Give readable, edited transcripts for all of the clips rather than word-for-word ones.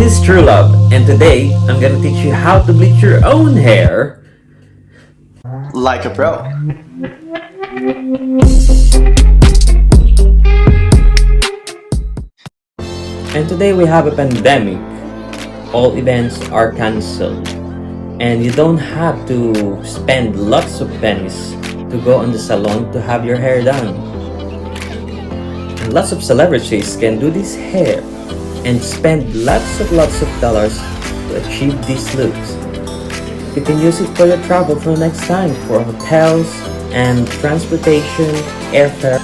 is True Love, and today I'm gonna teach you how to bleach your own hair like a pro. And today we have a pandemic. All events are cancelled, and you don't have to spend lots of pennies to go on the salon to have your hair done. And lots of celebrities can do this hair and spend lots of dollars to achieve these looks. You can use it for your travel for next time, for hotels and transportation, airfare.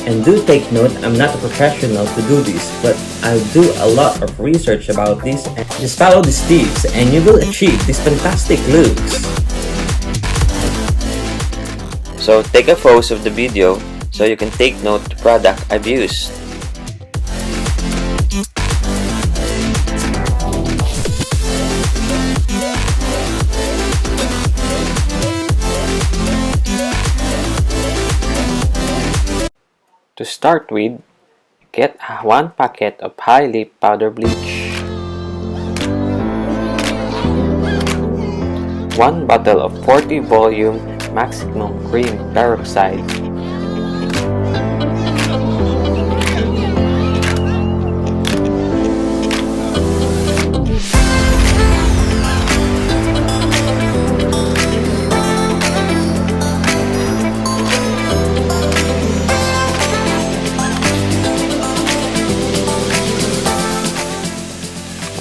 And do take note, I'm not a professional to do this, but I do a lot of research about this, and just follow these tips and you will achieve these fantastic looks. So take a pause of the video so you can take note of the product I've used. To start with, get 1 packet of high leaf powder bleach, 1 bottle of 40 volume maximum cream peroxide,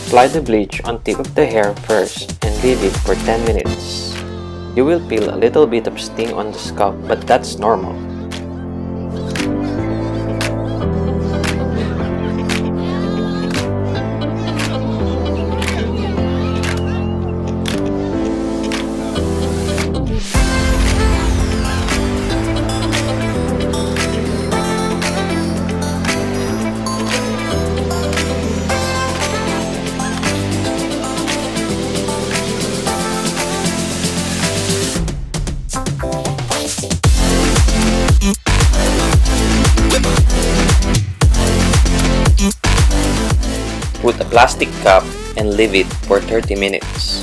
Apply the bleach on tip of the hair first and leave it for 10 minutes. You will feel a little bit of sting on the scalp, but that's normal. Put a plastic cup and leave it for 30 minutes.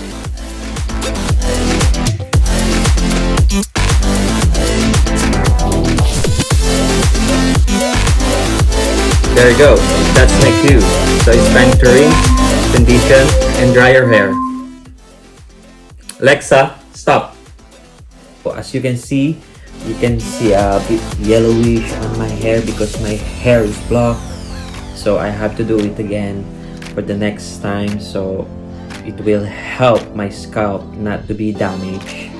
There you go, that's my cue. So it's time to rinse, condition, and dry your hair. Alexa, stop. So as you can see a bit yellowish on my hair because my hair is blocked. So I have to do it again for the next time, so it will help my scalp not to be damaged.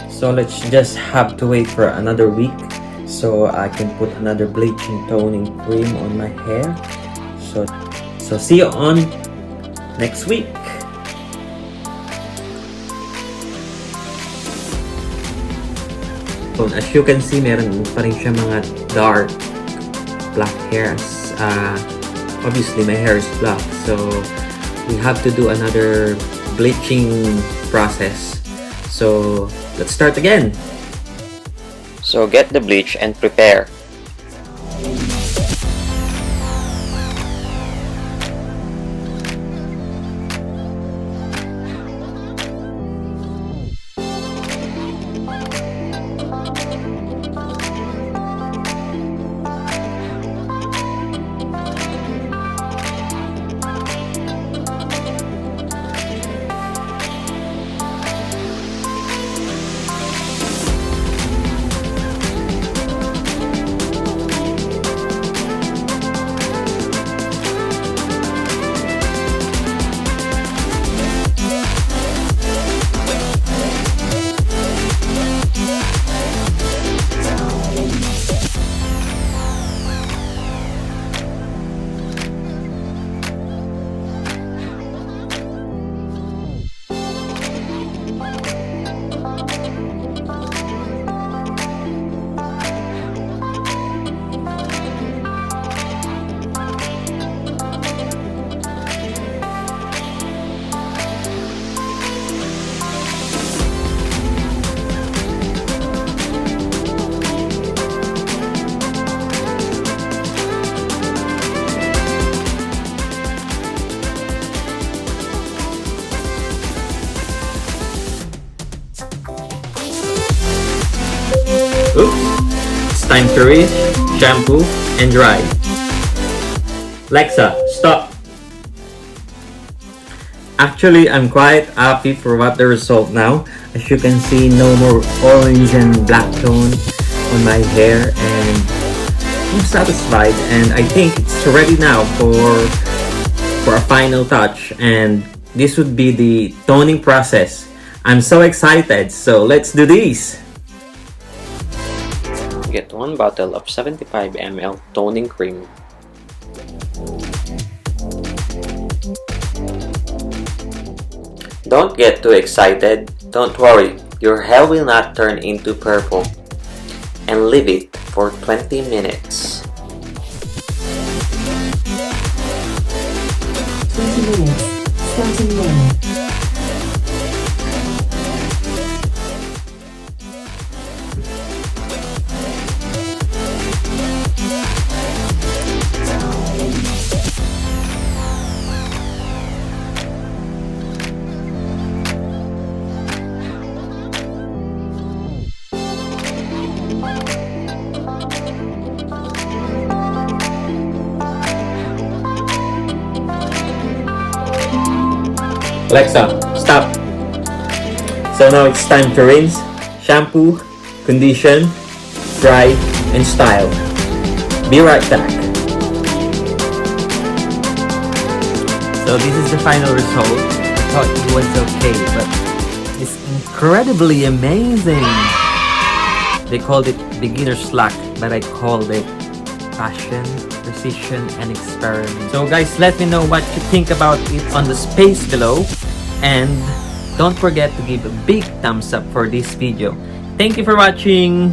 So let's just have to wait for another week so I can put another bleaching toning cream on my hair. So see you on next week. So as you can see, meron pa rin siya mga dark black hairs. Obviously my hair is black, so we have to do another bleaching process. So let's start again. So get the bleach and prepare. time to rinse, shampoo, and dry. Alexa, stop! Actually, I'm quite happy for what the result now. As you can see, no more orange and black tone on my hair, and I'm satisfied, and I think it's ready now for a final touch, and this would be the toning process. I'm so excited, so let's do this! Get 1 bottle of 75 ml toning cream. Don't get too excited. Don't worry, your hair will not turn into purple. And leave it for 20 minutes. 20 minutes starting now. Alexa, stop! So now it's time to rinse, shampoo, condition, dry, and style. Be right back. So this is the final result. I thought it was okay, but it's incredibly amazing. They called it beginner's luck, but I called it passion, precision, and experiment. So guys, let me know what you think about it on the space below, and don't forget to give a big thumbs up for this video. Thank you for watching.